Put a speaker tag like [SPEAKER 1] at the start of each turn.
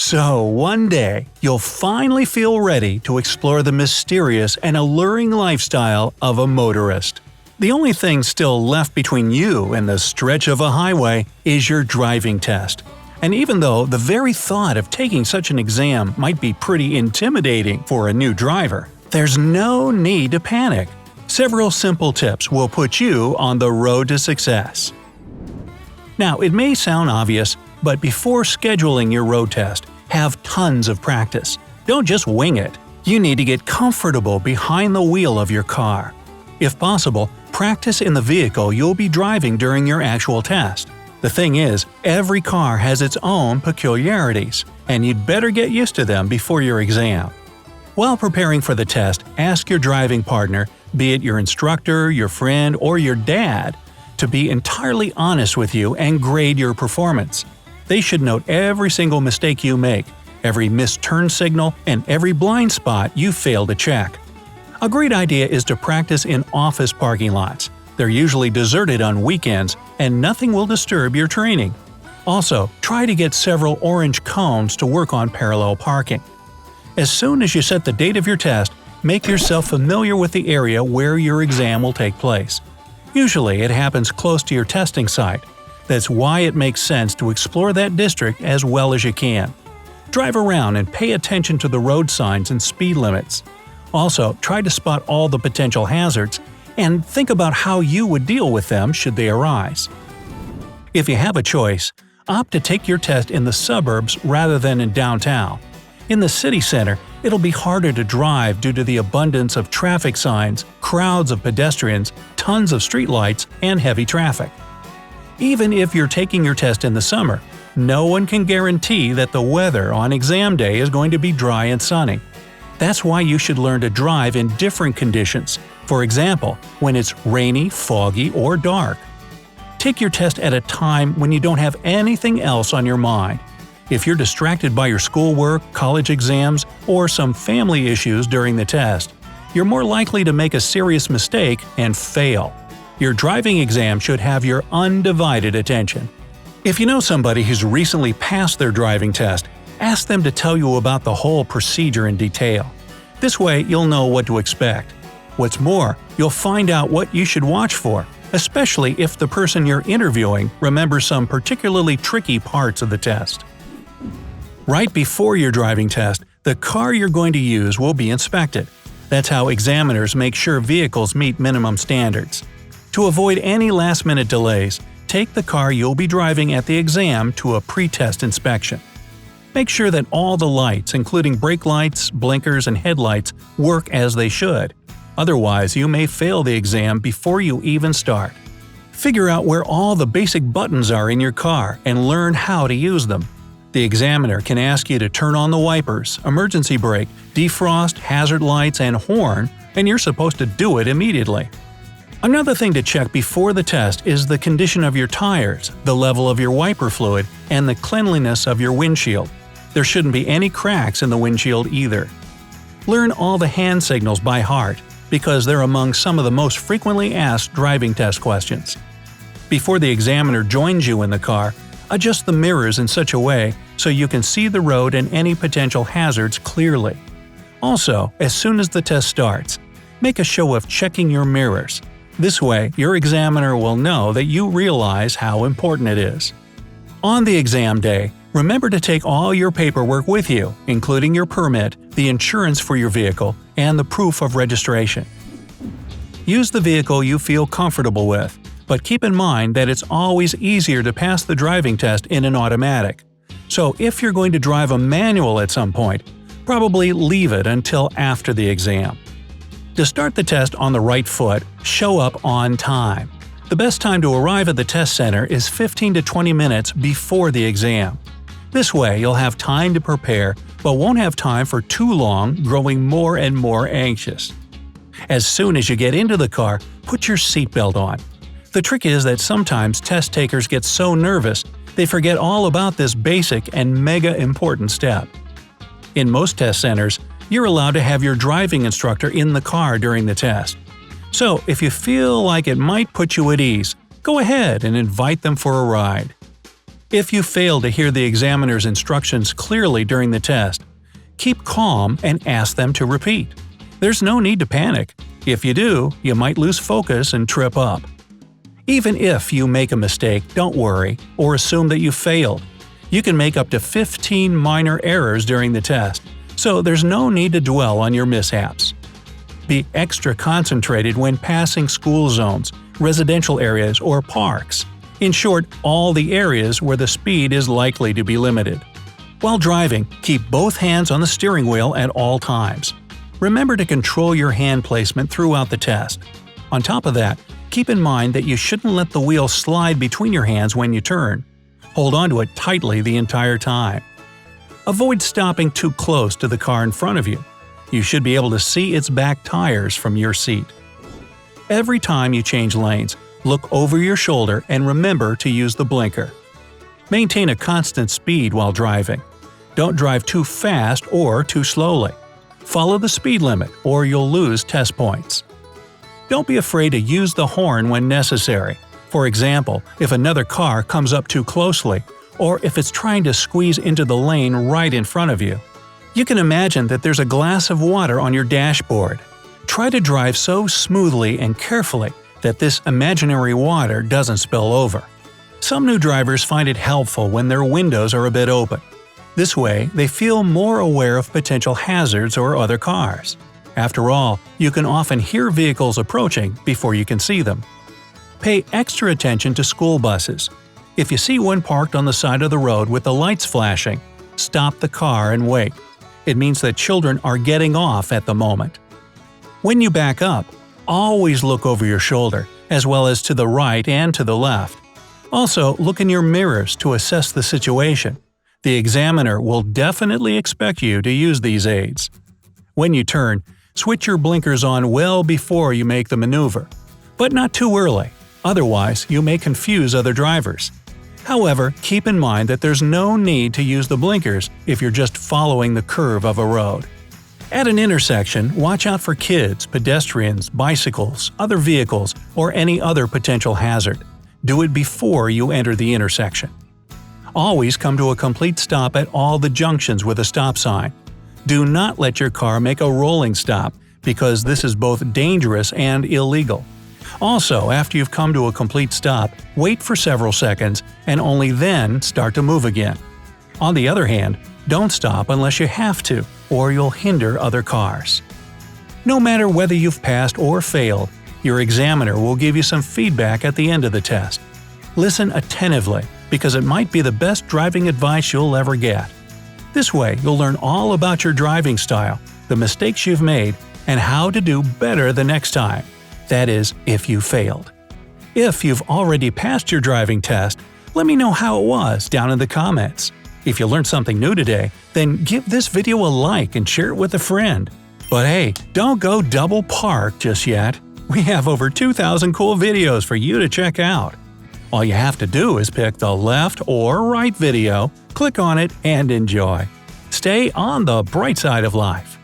[SPEAKER 1] So one day, you'll finally feel ready to explore the mysterious and alluring lifestyle of a motorist. The only thing still left between you and the stretch of a highway is your driving test. And even though the very thought of taking such an exam might be pretty intimidating for a new driver, there's no need to panic. Several simple tips will put you on the road to success. Now, it may sound obvious, but before scheduling your road test, have tons of practice. Don't just wing it. You need to get comfortable behind the wheel of your car. If possible, practice in the vehicle you'll be driving during your actual test. The thing is, every car has its own peculiarities, and you'd better get used to them before your exam. While preparing for the test, ask your driving partner, be it your instructor, your friend, or your dad, to be entirely honest with you and grade your performance. They should note every single mistake you make, every missed turn signal, and every blind spot you fail to check. A great idea is to practice in office parking lots. They're usually deserted on weekends, and nothing will disturb your training. Also, try to get several orange cones to work on parallel parking. As soon as you set the date of your test, make yourself familiar with the area where your exam will take place. Usually, it happens close to your testing site. That's why it makes sense to explore that district as well as you can. Drive around and pay attention to the road signs and speed limits. Also, try to spot all the potential hazards and think about how you would deal with them should they arise. If you have a choice, opt to take your test in the suburbs rather than in downtown. In the city center, it'll be harder to drive due to the abundance of traffic signs, crowds of pedestrians, tons of streetlights, and heavy traffic. Even if you're taking your test in the summer, no one can guarantee that the weather on exam day is going to be dry and sunny. That's why you should learn to drive in different conditions, for example, when it's rainy, foggy, or dark. Take your test at a time when you don't have anything else on your mind. If you're distracted by your schoolwork, college exams, or some family issues during the test, you're more likely to make a serious mistake and fail. Your driving exam should have your undivided attention. If you know somebody who's recently passed their driving test, ask them to tell you about the whole procedure in detail. This way, you'll know what to expect. What's more, you'll find out what you should watch for, especially if the person you're interviewing remembers some particularly tricky parts of the test. Right before your driving test, the car you're going to use will be inspected. That's how examiners make sure vehicles meet minimum standards. To avoid any last-minute delays, take the car you'll be driving at the exam to a pre-test inspection. Make sure that all the lights, including brake lights, blinkers, and headlights, work as they should. Otherwise, you may fail the exam before you even start. Figure out where all the basic buttons are in your car and learn how to use them. The examiner can ask you to turn on the wipers, emergency brake, defrost, hazard lights, and horn, and you're supposed to do it immediately. Another thing to check before the test is the condition of your tires, the level of your wiper fluid, and the cleanliness of your windshield. There shouldn't be any cracks in the windshield either. Learn all the hand signals by heart, because they're among some of the most frequently asked driving test questions. Before the examiner joins you in the car, adjust the mirrors in such a way so you can see the road and any potential hazards clearly. Also, as soon as the test starts, make a show of checking your mirrors. This way, your examiner will know that you realize how important it is. On the exam day, remember to take all your paperwork with you, including your permit, the insurance for your vehicle, and the proof of registration. Use the vehicle you feel comfortable with, but keep in mind that it's always easier to pass the driving test in an automatic. So if you're going to drive a manual at some point, probably leave it until after the exam. To start the test on the right foot, show up on time. The best time to arrive at the test center is 15 to 20 minutes before the exam. This way, you'll have time to prepare, but won't have time for too long, growing more and more anxious. As soon as you get into the car, put your seatbelt on. The trick is that sometimes test takers get so nervous, they forget all about this basic and mega important step. In most test centers, you're allowed to have your driving instructor in the car during the test. So if you feel like it might put you at ease, go ahead and invite them for a ride. If you fail to hear the examiner's instructions clearly during the test, keep calm and ask them to repeat. There's no need to panic. If you do, you might lose focus and trip up. Even if you make a mistake, don't worry or assume that you failed. You can make up to 15 minor errors during the test, so there's no need to dwell on your mishaps. Be extra concentrated when passing school zones, residential areas, or parks. In short, all the areas where the speed is likely to be limited. While driving, keep both hands on the steering wheel at all times. Remember to control your hand placement throughout the test. On top of that, keep in mind that you shouldn't let the wheel slide between your hands when you turn. Hold onto it tightly the entire time. Avoid stopping too close to the car in front of you. You should be able to see its back tires from your seat. Every time you change lanes, look over your shoulder and remember to use the blinker. Maintain a constant speed while driving. Don't drive too fast or too slowly. Follow the speed limit or you'll lose test points. Don't be afraid to use the horn when necessary. For example, if another car comes up too closely, or if it's trying to squeeze into the lane right in front of you. You can imagine that there's a glass of water on your dashboard. Try to drive so smoothly and carefully that this imaginary water doesn't spill over. Some new drivers find it helpful when their windows are a bit open. This way, they feel more aware of potential hazards or other cars. After all, you can often hear vehicles approaching before you can see them. Pay extra attention to school buses. If you see one parked on the side of the road with the lights flashing, stop the car and wait. It means that children are getting off at the moment. When you back up, always look over your shoulder, as well as to the right and to the left. Also, look in your mirrors to assess the situation. The examiner will definitely expect you to use these aids. When you turn, switch your blinkers on well before you make the maneuver. But not too early, otherwise you may confuse other drivers. However, keep in mind that there's no need to use the blinkers if you're just following the curve of a road. At an intersection, watch out for kids, pedestrians, bicycles, other vehicles, or any other potential hazard. Do it before you enter the intersection. Always come to a complete stop at all the junctions with a stop sign. Do not let your car make a rolling stop, because this is both dangerous and illegal. Also, after you've come to a complete stop, wait for several seconds and only then start to move again. On the other hand, don't stop unless you have to, or you'll hinder other cars. No matter whether you've passed or failed, your examiner will give you some feedback at the end of the test. Listen attentively, because it might be the best driving advice you'll ever get. This way, you'll learn all about your driving style, the mistakes you've made, and how to do better the next time. That is, if you failed. If you've already passed your driving test, let me know how it was down in the comments. If you learned something new today, then give this video a like and share it with a friend. But hey, don't go double park just yet. We have over 2,000 cool videos for you to check out. All you have to do is pick the left or right video, click on it, and enjoy. Stay on the bright side of life.